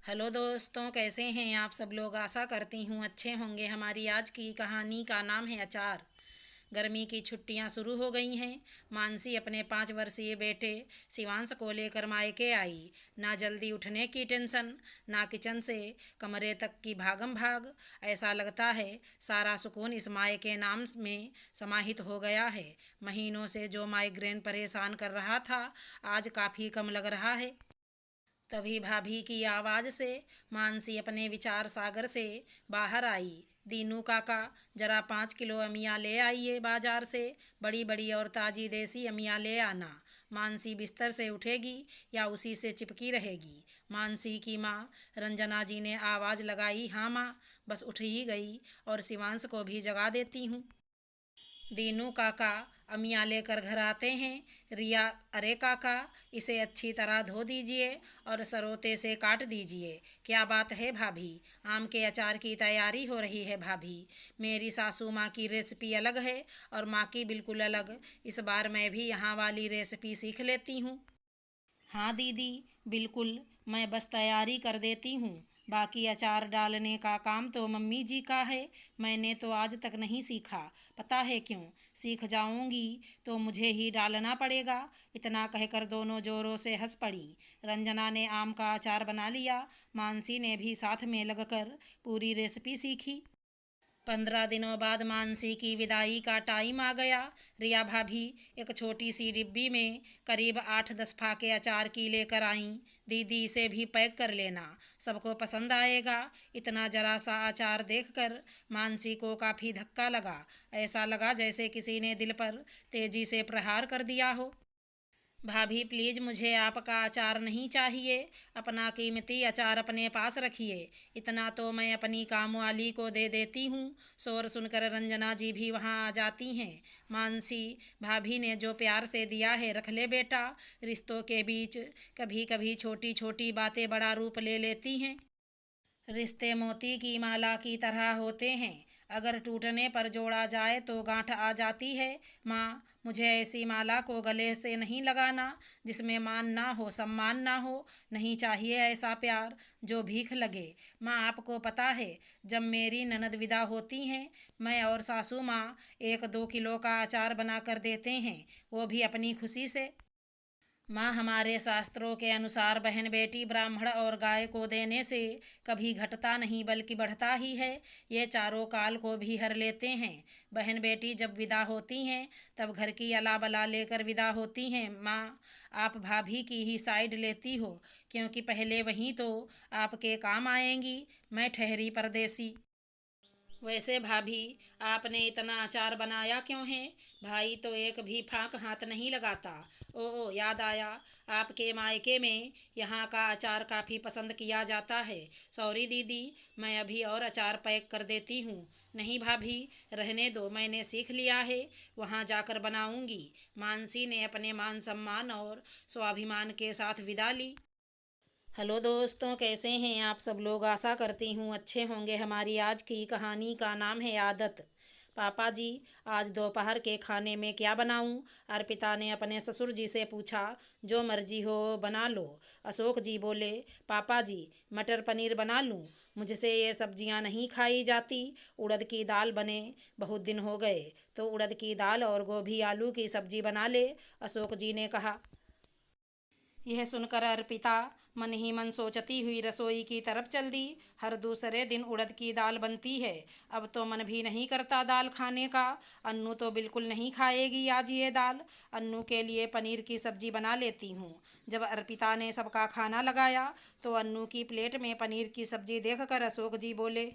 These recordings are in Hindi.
हेलो दोस्तों, कैसे हैं आप सब लोग। आशा करती हूँ अच्छे होंगे। हमारी आज की कहानी का नाम है अचार। गर्मी की छुट्टियां शुरू हो गई हैं। मानसी अपने 5 वर्षीय बेटे शिवांश को लेकर मायके आई। ना जल्दी उठने की टेंशन, ना किचन से कमरे तक की भागम भाग। ऐसा लगता है सारा सुकून इस मायके नाम में समाहित हो गया है। महीनों से जो माइग्रेन परेशान कर रहा था, आज काफ़ी कम लग रहा है। तभी भाभी की आवाज़ से मानसी अपने विचार सागर से बाहर आई। दीनू काका, जरा 5 किलो अमिया ले आइए बाजार से। बड़ी बड़ी और ताज़ी देसी अमिया ले आना। मानसी बिस्तर से उठेगी या उसी से चिपकी रहेगी। मानसी की माँ रंजना जी ने आवाज़ लगाई, हाँ माँ, बस उठ ही गई और शिवांश को भी जगा देती हूँ। दीनू काका अमिया लेकर घर आते हैं। रिया, अरे काका, इसे अच्छी तरह धो दीजिए और सरोते से काट दीजिए। क्या बात है भाभी? आम के अचार की तैयारी हो रही है भाभी। मेरी सासू माँ की रेसिपी अलग है और माँ की बिल्कुल अलग। इस बार मैं भी यहाँ वाली रेसिपी सीख लेती हूँ। हाँ दीदी, बिल्कुल, मैं बस तैयारी कर देती हूँ। बाकी अचार डालने का काम तो मम्मी जी का है। मैंने तो आज तक नहीं सीखा। पता है क्यों? सीख जाऊंगी तो मुझे ही डालना पड़ेगा। इतना कहकर दोनों जोरों से हंस पड़ी। रंजना ने आम का अचार बना लिया। मानसी ने भी साथ में लगकर पूरी रेसिपी सीखी। 15 दिनों बाद मानसी की विदाई का टाइम आ गया। रिया भाभी एक छोटी सी डिब्बी में करीब 8-10 फाके अचार की लेकर आईं। दीदी, इसे भी पैक कर लेना, सबको पसंद आएगा। इतना जरा सा अचार देखकर मानसी को काफ़ी धक्का लगा। ऐसा लगा जैसे किसी ने दिल पर तेजी से प्रहार कर दिया हो। भाभी प्लीज़, मुझे आपका अचार नहीं चाहिए। अपना कीमती अचार अपने पास रखिए। इतना तो मैं अपनी कामवाली को दे देती हूँ। शोर सुनकर रंजना जी भी वहाँ आ जाती हैं। मानसी, भाभी ने जो प्यार से दिया है रख ले बेटा। रिश्तों के बीच कभी कभी छोटी छोटी बातें बड़ा रूप ले लेती हैं। रिश्ते मोती की माला की तरह होते हैं। अगर टूटने पर जोड़ा जाए तो गांठ आ जाती है। माँ, मुझे ऐसी माला को गले से नहीं लगाना जिसमें मान ना हो, सम्मान ना हो। नहीं चाहिए ऐसा प्यार जो भीख लगे। माँ, आपको पता है, जब मेरी ननद विदा होती हैं, मैं और सासू माँ 1-2 किलो का अचार बना कर देते हैं, वो भी अपनी खुशी से। माँ, हमारे शास्त्रों के अनुसार बहन बेटी ब्राह्मण और गाय को देने से कभी घटता नहीं बल्कि बढ़ता ही है। ये चारों काल को भी हर लेते हैं। बहन बेटी जब विदा होती हैं तब घर की अला बला लेकर विदा होती हैं। माँ, आप भाभी की ही साइड लेती हो, क्योंकि पहले वहीं तो आपके काम आएंगी। मैं ठहरी परदेसी। वैसे भाभी, आपने इतना अचार बनाया क्यों है? भाई तो एक भी फाक हाथ नहीं लगाता। ओ याद आया, आपके मायके में यहाँ का अचार काफ़ी पसंद किया जाता है। सॉरी दीदी, मैं अभी और अचार पैक कर देती हूँ। नहीं भाभी, रहने दो, मैंने सीख लिया है, वहाँ जाकर बनाऊंगी। मानसी ने अपने मान सम्मान और स्वाभिमान के साथ विदा ली। हेलो दोस्तों, कैसे हैं आप सब लोग। आशा करती हूँ अच्छे होंगे। हमारी आज की कहानी का नाम है आदत। पापा जी, आज दोपहर के खाने में क्या बनाऊं? अर्पिता ने अपने ससुर जी से पूछा। जो मर्जी हो बना लो। अशोक जी बोले, पापा जी, मटर पनीर बना लूं? मुझसे ये सब्जियां नहीं खाई जाती। उड़द की दाल बने, बहुत दिन हो गए, तो उड़द की दाल और गोभी आलू की सब्जी बना ले, अशोक जी ने कहा। यह सुनकर अर्पिता मन ही मन सोचती हुई रसोई की तरफ चल दी। हर दूसरे दिन उड़द की दाल बनती है। अब तो मन भी नहीं करता दाल खाने का। अन्नू तो बिल्कुल नहीं खाएगी आज ये दाल। अन्नू के लिए पनीर की सब्जी बना लेती हूँ। जब अर्पिता ने सबका खाना लगाया तो अन्नू की प्लेट में पनीर की सब्जी देखकर अशोक जी बोले,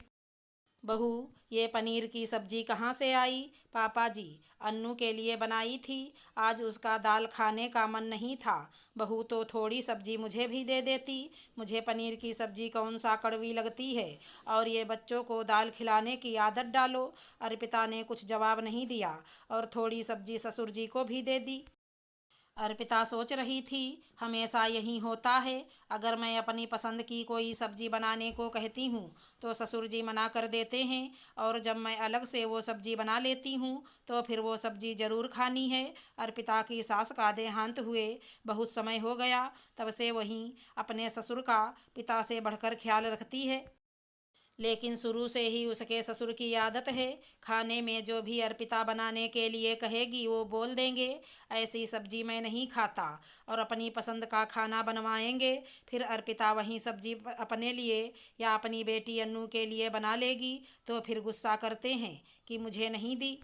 बहू, ये पनीर की सब्जी कहाँ से आई? पापा जी, अन्नू के लिए बनाई थी। आज उसका दाल खाने का मन नहीं था। बहू तो थोड़ी सब्जी मुझे भी दे देती। मुझे पनीर की सब्जी कौन सा कड़वी लगती है। और ये बच्चों को दाल खिलाने की आदत डालो। अर्पिता ने कुछ जवाब नहीं दिया और थोड़ी सब्जी ससुर जी को भी दे दी। अर्पिता सोच रही थी, हमेशा यही होता है। अगर मैं अपनी पसंद की कोई सब्जी बनाने को कहती हूँ तो ससुर जी मना कर देते हैं, और जब मैं अलग से वो सब्जी बना लेती हूँ तो फिर वो सब्जी ज़रूर खानी है। अर्पिता की सास का देहांत हुए बहुत समय हो गया, तब से वही अपने ससुर का पिता से बढ़कर ख्याल रखती है। लेकिन शुरू से ही उसके ससुर की आदत है, खाने में जो भी अर्पिता बनाने के लिए कहेगी वो बोल देंगे, ऐसी सब्जी मैं नहीं खाता, और अपनी पसंद का खाना बनवाएंगे। फिर अर्पिता वही सब्जी अपने लिए या अपनी बेटी अन्नू के लिए बना लेगी तो फिर गुस्सा करते हैं कि मुझे नहीं दी,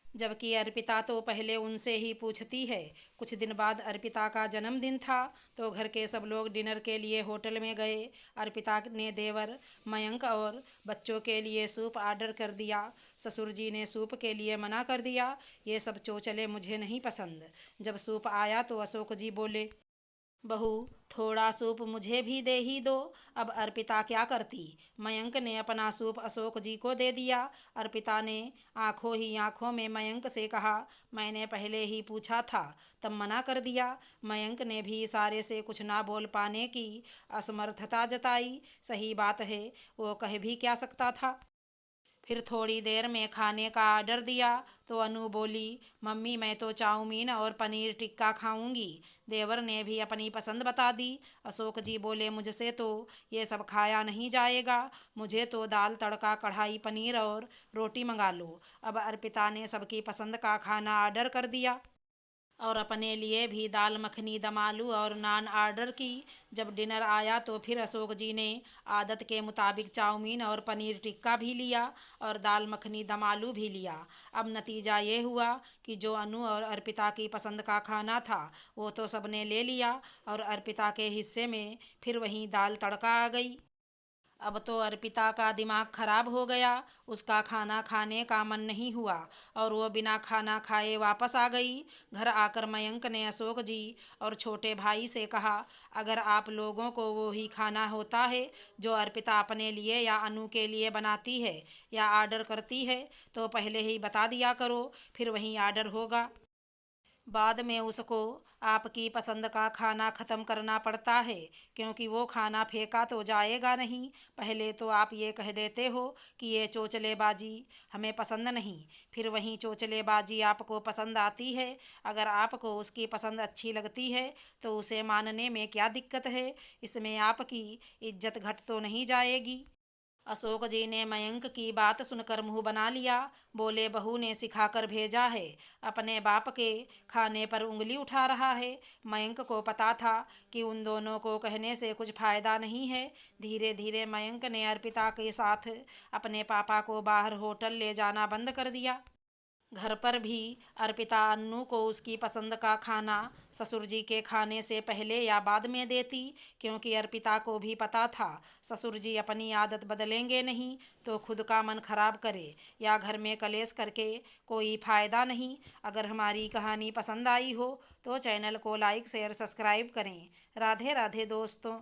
जबकि अर्पिता तो पहले उनसे ही पूछती है। कुछ दिन बाद अर्पिता का जन्मदिन था तो घर के सब लोग डिनर के लिए होटल में गए। अर्पिता ने देवर मयंक और बच्चों के लिए सूप ऑर्डर कर दिया। ससुर जी ने सूप के लिए मना कर दिया, ये सब चोचले मुझे नहीं पसंद। जब सूप आया तो अशोक जी बोले, बहू थोड़ा सूप मुझे भी दे ही दो। अब अर्पिता क्या करती, मयंक ने अपना सूप अशोक जी को दे दिया। अर्पिता ने आंखों ही आंखों में मयंक से कहा, मैंने पहले ही पूछा था तब मना कर दिया। मयंक ने भी इशारे से कुछ ना बोल पाने की असमर्थता जताई। सही बात है, वो कह भी क्या सकता था। फिर थोड़ी देर में खाने का ऑर्डर दिया तो अनु बोली, मम्मी मैं तो चाउमीन और पनीर टिक्का खाऊंगी। देवर ने भी अपनी पसंद बता दी। अशोक जी बोले, मुझसे तो ये सब खाया नहीं जाएगा, मुझे तो दाल तड़का कढ़ाई पनीर और रोटी मंगा लो। अब अर्पिता ने सबकी पसंद का खाना ऑर्डर कर दिया और अपने लिए भी दाल मखनी दम आलू और नान ऑर्डर की। जब डिनर आया तो फिर अशोक जी ने आदत के मुताबिक चाउमीन और पनीर टिक्का भी लिया और दाल मखनी दम आलू भी लिया। अब नतीजा ये हुआ कि जो अनु और अर्पिता की पसंद का खाना था वो तो सबने ले लिया, और अर्पिता के हिस्से में फिर वहीं दाल तड़का आ गई। अब तो अर्पिता का दिमाग खराब हो गया, उसका खाना खाने का मन नहीं हुआ और वो बिना खाना खाए वापस आ गई। घर आकर मयंक ने अशोक जी और छोटे भाई से कहा, अगर आप लोगों को वो ही खाना होता है जो अर्पिता अपने लिए या अनु के लिए बनाती है या ऑर्डर करती है तो पहले ही बता दिया करो, फिर वहीं ऑर्डर होगा। बाद में उसको आपकी पसंद का खाना ख़त्म करना पड़ता है, क्योंकि वो खाना फेंका तो जाएगा नहीं। पहले तो आप ये कह देते हो कि ये चोचलेबाजी हमें पसंद नहीं, फिर वहीं चोचलेबाजी आपको पसंद आती है। अगर आपको उसकी पसंद अच्छी लगती है तो उसे मानने में क्या दिक्कत है, इसमें आपकी इज्जत घट तो नहीं जाएगी। अशोक जी ने मयंक की बात सुनकर मुंह बना लिया। बोले, बहू ने सिखाकर भेजा है, अपने बाप के खाने पर उंगली उठा रहा है। मयंक को पता था कि उन दोनों को कहने से कुछ फायदा नहीं है। धीरे धीरे मयंक ने अर्पिता के साथ अपने पापा को बाहर होटल ले जाना बंद कर दिया। घर पर भी अर्पिता अन्नू को उसकी पसंद का खाना ससुर जी के खाने से पहले या बाद में देती, क्योंकि अर्पिता को भी पता था ससुर जी अपनी आदत बदलेंगे नहीं तो खुद का मन खराब करे या घर में कलेश करके कोई फ़ायदा नहीं। अगर हमारी कहानी पसंद आई हो तो चैनल को लाइक शेयर सब्सक्राइब करें। राधे राधे दोस्तों।